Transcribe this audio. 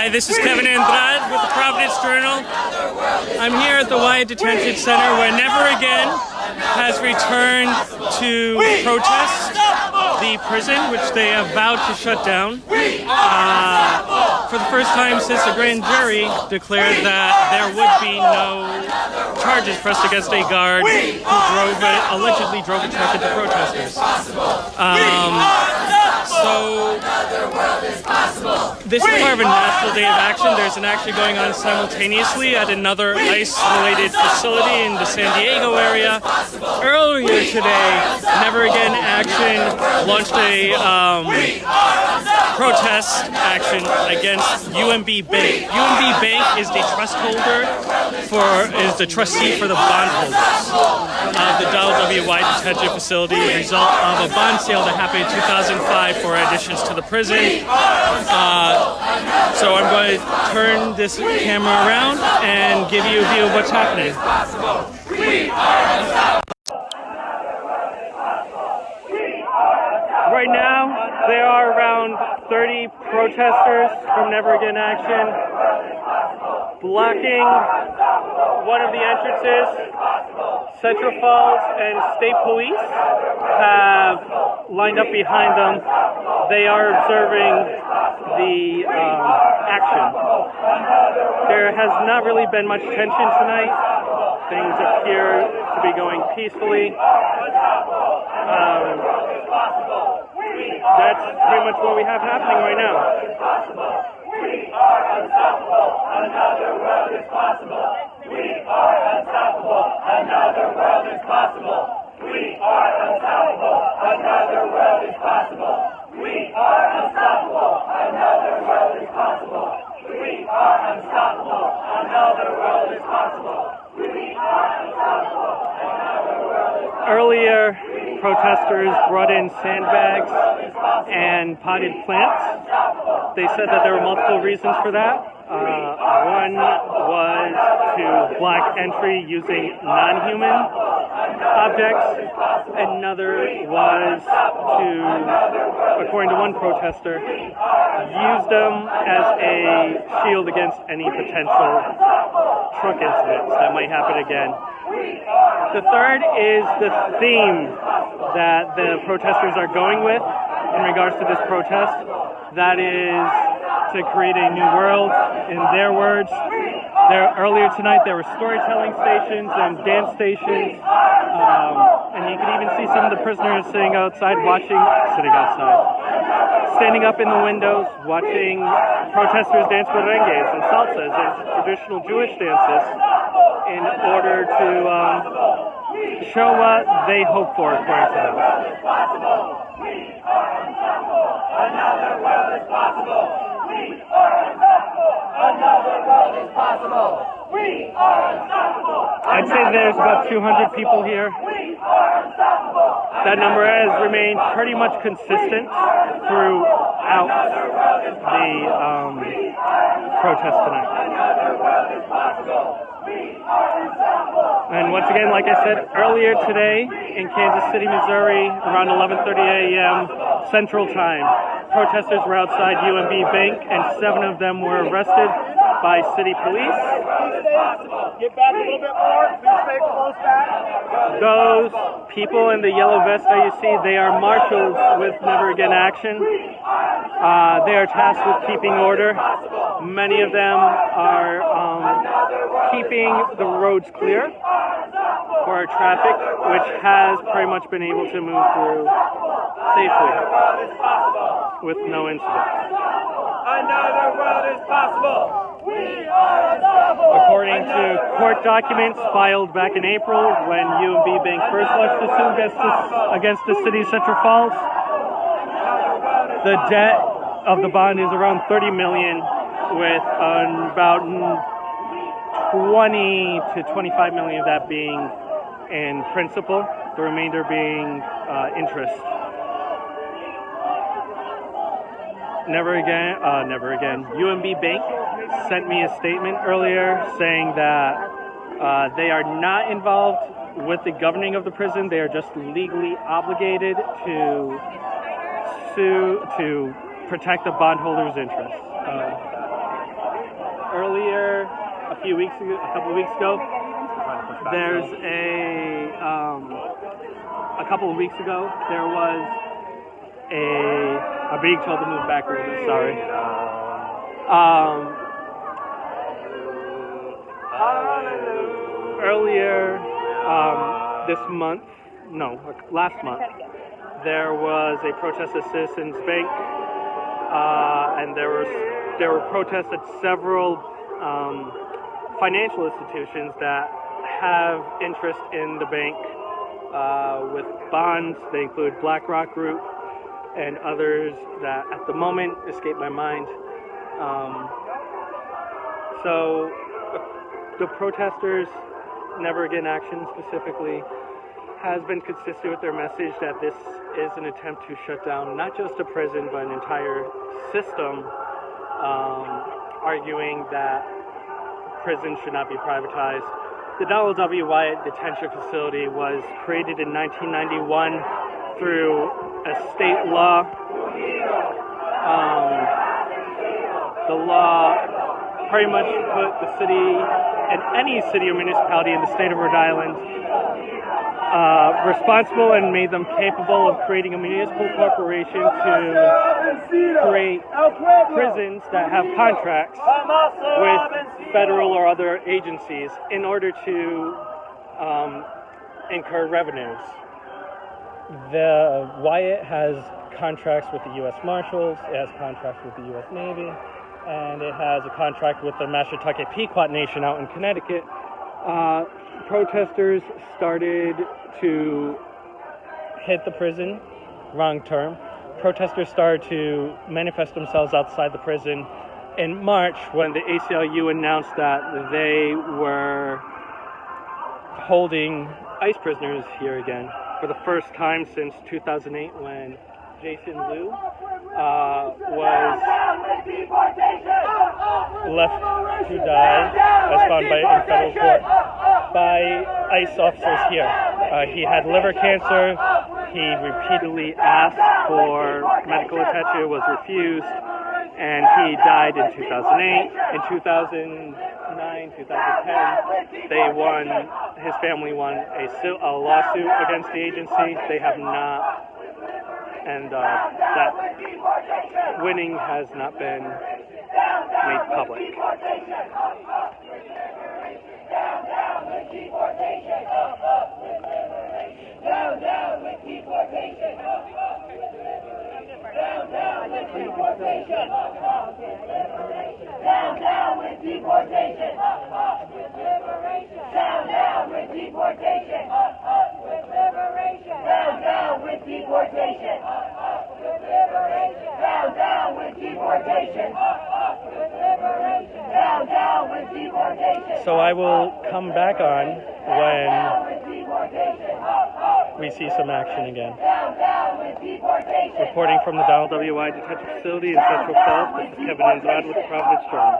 Hi, this is Kevin Andrade with the Providence Journal. I'm here at the Wyatt Detention Center where Never Again has returned to protest the prison, which they have vowed to shut down. For the first time since the grand jury declared that there would be no charges pressed against a guard who allegedly drove a truck into protesters. So this is part of a national day of action. There's an action going on simultaneously at another ICE-related facility in the San Diego area. Earlier today, Never Again Action launched a protest action against UMB Bank. UMB Bank is the trustee for the bondholders of the Donald W. Wyatt Detention Facility, a result of a bond sale that happened in 2005 for additions to the prison. So I'm going to turn this camera around and give you a view of what's happening. Right now, there are around 30 protesters from Never Again Action blocking one of the entrances. Central Falls and State Police have lined up behind them. They are observing the action. There has not really been much tension tonight. Things appear to be going peacefully. That's pretty much what we have happening right now. We are unstoppable. Another world is possible. We are unstoppable. Another world is possible. We are unstoppable. Another world is possible. We are unstoppable. Another world is possible. We are unstoppable. Another world is possible. We are unstoppable. Another world is possible. Earlier, protesters brought in sandbags and potted plants. They said that there were multiple reasons for that. One was to block entry using non-human objects. Another was to, according to one protester, use them as a shield against any potential truck incidents that might happen again. The third is the theme that the protesters are going with in regards to this protest. That is to create a new world, in their words. Earlier tonight there were storytelling stations and dance stations, and you can even see some of the prisoners standing outside, standing up in the windows, watching protesters dance merengues and salsas and traditional Jewish dances in order to show what they hope for, according to them. Another world is possible. We are unstoppable. Another world is possible. We are unstoppable. I'd say there's about 200 people here. We are unstoppable. That number has remained pretty much consistent throughout the protest tonight. Another world is possible. We are unstoppable. And once again, like I said earlier today in Kansas City, Missouri, around 11:30 a.m. Central Time, protesters were outside UMB Bank, and 7 of them were arrested by city police. Get back a little bit more. Please stay close back. Those people in the yellow vest that you see, they are marshals with Never Again Action. They are tasked with keeping order. Many of them are keeping the roads clear for our traffic, which has pretty much been able to move through safely with no incidents. Another world is possible. We are unstoppable. According to court documents filed back in April, when UMB Bank first launched the suit against the city of Central Falls, the debt of the bond is around $30 million, with about 20 to 25 million of that being in principal, the remainder being interest. Never again. UMB Bank sent me a statement earlier saying that they are not involved with the governing of the prison. They are just legally obligated to sue to protect the bondholders' interests. earlier, a couple of weeks ago, there's a couple of weeks ago, there was I'm being told to move back a little bit, sorry. Earlier last month, there was a protest at Citizens Bank, and there were protests at several financial institutions that have interest in the bank with bonds. They include BlackRock Group and others that at the moment escape my mind. So the protesters, Never Again Action specifically, has been consistent with their message that this is an attempt to shut down not just a prison but an entire system, arguing that prisons should not be privatized. The Donald W. Wyatt Detention Facility was created in 1991 through a state law. The law pretty much put the city and any city or municipality in the state of Rhode Island responsible and made them capable of creating a municipal corporation to create prisons that have contracts with federal or other agencies in order to incur revenues. The Wyatt has contracts with the U.S. Marshals, it has contracts with the U.S. Navy, and it has a contract with the Mashantucket Pequot Nation out in Connecticut. Protesters started to hit the prison, wrong term. Protesters started to manifest themselves outside the prison in March when the ACLU announced that they were holding ICE prisoners here again for the first time since 2008 when Jason Liu was left to die, as found in federal court, by ICE officers here. He had liver cancer. He repeatedly asked for medical attention, was refused, and he died in 2008. In 2009, 2010, his family won a lawsuit against the agency. They have not, and that winning has not been made public. Down, down with deportation. Down, down with deportation. Down, down with deportation. Down, down with deportation. Down, down with deportation. Down, down with deportation. Down, down with deportation. So I will come back on when we see some action again. Reporting from the Donald W. Wyatt Detention Facility in Central Falls, this is Kevin Andrade with the Providence Journal.